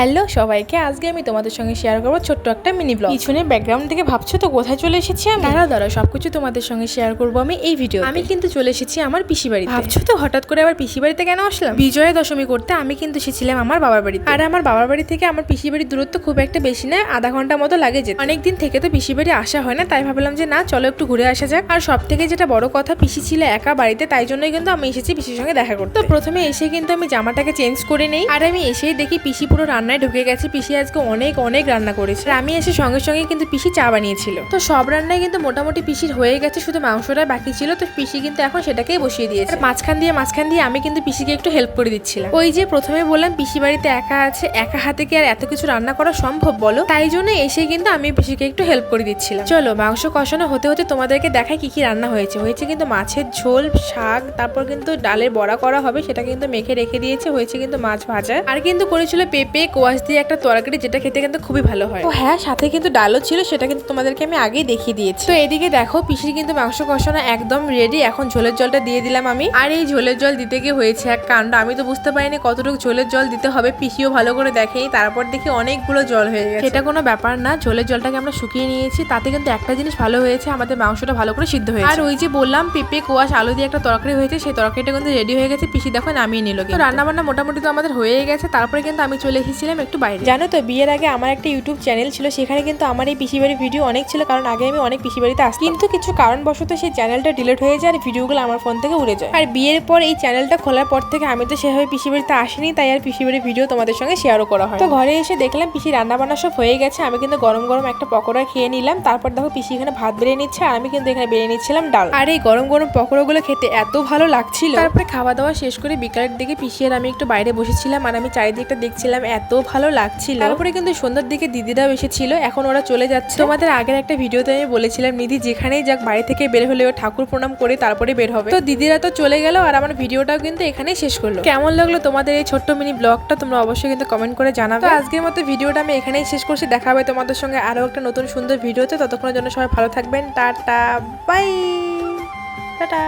Hello সবাইকে, আজকে আমি তোমাদের সঙ্গে শেয়ার করবো ছোট্ট একটা মিনি ব্লগ। পিছনে ব্যাকগ্রাউন্ড থেকে ভাবছো তো কোথায় চলে এসেছি আমি? দাঁড়া সবকিছু তোমাদের সঙ্গে শেয়ার করবো আমি এই ভিডিও। আমি কিন্তু চলে এসেছি আমার পিসি বাড়িতে। ভাবছো তো হঠাৎ করে আবার পিসি বাড়িতে কেন আসলাম? বিজয়া দশমী করতে আমি কিন্তু এসেছিলাম আমার বাবার বাড়িতে। আর আমার বাবার বাড়ি থেকে আমার পিসি বাড়ির দূরত্ব খুব একটা বেশি নয়, আধা ঘন্টা মতো লাগে যেতে। অনেকদিন থেকে তো পিসি বাড়ি আসা হয় না, তাই ভাবলাম যে না চলো একটু ঘুরে আসা যাক। আর সব থেকে যেটা বড় কথা, পিসি ছিল একা বাড়িতে, তাই জন্যই কিন্তু আমি এসেছি পিসির সঙ্গে দেখা করতে। তো প্রথমে এসে কিন্তু আমি জামাটাকে চেঞ্জ করে নেই, আর আমি এসেই দেখি পিসি পুরো রান্নায় ঢুকে গেছে। পিসি আজকে অনেক রান্না করেছে। আমি এসে সঙ্গে সঙ্গে কিন্তু পিসি চা বানিয়েছিল। তো সব রান্নায় কিন্তু মোটামুটি পিসির হয়ে গেছে, শুধু মাংসটা বাকি ছিল। তো পিসি কিন্তু এখন সেটাকেই বসিয়ে দিয়েছে। মাঝখান দিয়ে আমি কিন্তু পিসিকে একটু হেল্প করে দিচ্ছিলাম। ওই যে প্রথমে বললাম পিসি বাড়িতে একা আছে, একা হাতে কি আর এত কিছু রান্না করা সম্ভব বলো? তাই জন্য এসে কিন্তু আমি পিসিকে একটু হেল্প করে দিচ্ছিলাম। চলো মাংস কষানো হতে হতে তোমাদেরকে দেখাই কি কি রান্না হয়েছে কিন্তু মাছের ঝোল, শাক, তারপর কিন্তু ডালের বড়া করা হবে, সেটা কিন্তু মেখে রেখে দিয়েছে। হয়েছে কিন্তু মাছ ভাজা, আর কিন্তু করেছিল পেঁপে কোয়াশ দিয়ে একটা তরকারি, যেটা খেতে কিন্তু খুবই ভালো হয়। ও হ্যাঁ, সাথে কিন্তু ডালও ছিল, সেটা কিন্তু তোমাদেরকে আমি আগেই দেখিয়ে দিয়েছি। তো এদিকে দেখো পিসির কিন্তু মাংস কষানো একদম রেডি। এখন ঝোলের জলটা দিয়ে দিলাম আমি। আর এই ঝোলের জল দিতে গিয়ে হয়েছে এক কাণ্ড। আমি তো বুঝতে পারিনি কতটুকু ঝোলের জল দিতে হবে, পিসিও ভালো করে দেখেনি। তারপর দেখি অনেকগুলো জল হয়ে গেছে। সেটা কোনো ব্যাপার না, ঝোলের জলটাকে আমরা শুকিয়ে নিয়েছি। তাতে কিন্তু একটা জিনিস ভালো হয়েছে, আমাদের মাংসটা ভালো করে সিদ্ধ হয়েছে। আর ওই যে বললাম পেঁপে কোয়াশ আলু দিয়ে একটা তরকারি হয়েছে, সেই তরকারিটা কিন্তু রেডি হয়ে গেছে। পিসি দেখো নামিয়ে নিল। তো রান্না বান্না মোটামুটি তো আমাদের হয়ে গেছে। তারপরে কিন্তু আমি চলে এসেছিলাম একটু বাইরে। জানো তো বিয়ের আগে আমার একটা ইউটিউব চ্যানেল ছিল, সেখানে কিন্তু আমার এই পিসি বাড়ির ভিডিও অনেক ছিল, কারণ আগে আমি অনেক পিসি বাড়িতে আসতাম। কিন্তু কিছু কারণবশত সেই চ্যানেলটা ডিলিট হয়ে যায় আর ভিডিওগুলো আমার ফোন থেকে উড়ে যায়। আর বিয়ের পর এই চ্যানেলটা খোলার পর থেকে আমি তো সেভাবে পিসি বাড়িতে আসিনি, তাই আর পিসি বাড়ির ভিডিও তোমাদের সঙ্গে শেয়ারও করা হয়। তো ঘরে এসে দেখলাম পিসি রান্না বান্না সব হয়ে গেছে। আমি কিন্তু গরম গরম একটা পকোড়া খেয়ে নিলাম। তারপর দেখো পিসি এখানে ভাত বেড়ে নিচ্ছে, আর আমি কিন্তু এখানে বেড়ে নিচ্ছিলাম ডাল। আর এই গরম গরম পকোড়াগুলো খেতে এত ভালো লাগছিল। তারপরে খাওয়া দাওয়া শেষ করে বিকালের দিকে পিসি আর আমি একটু বাইরে বসেছিলাম, আর আমি চারিদিকটা দেখছিলাম, এত ভালো লাগছিল। তারপরে কিন্তু সন্ধ্যার দিকে দিদিরাও এসেছিল, এখন ওরা চলে যাচ্ছে। তোমাদের আগের একটা ভিডিওতে আমি বলেছিলাম নিধি যেখানেই যাক বাড়ি থেকে বের হলে ও ঠাকুর প্রণাম করে তারপরে বের হবে। তো দিদিরা তো চলে গেল, আর আমার ভিডিওটাও কিন্তু এখানেই শেষ করলো। কেমন লাগলো তোমাদের এই ছোট্ট মিনি ব্লগটা তোমরা অবশ্যই কিন্তু কমেন্ট করে জানাবে। তো আজকের মতো ভিডিওটা আমি এখানেই শেষ করছি। দেখা হবে তোমাদের সঙ্গে আরো একটা নতুন সুন্দর ভিডিওতে। ততক্ষণের জন্য সবাই ভালো থাকবেন। Tata bye. টাটা।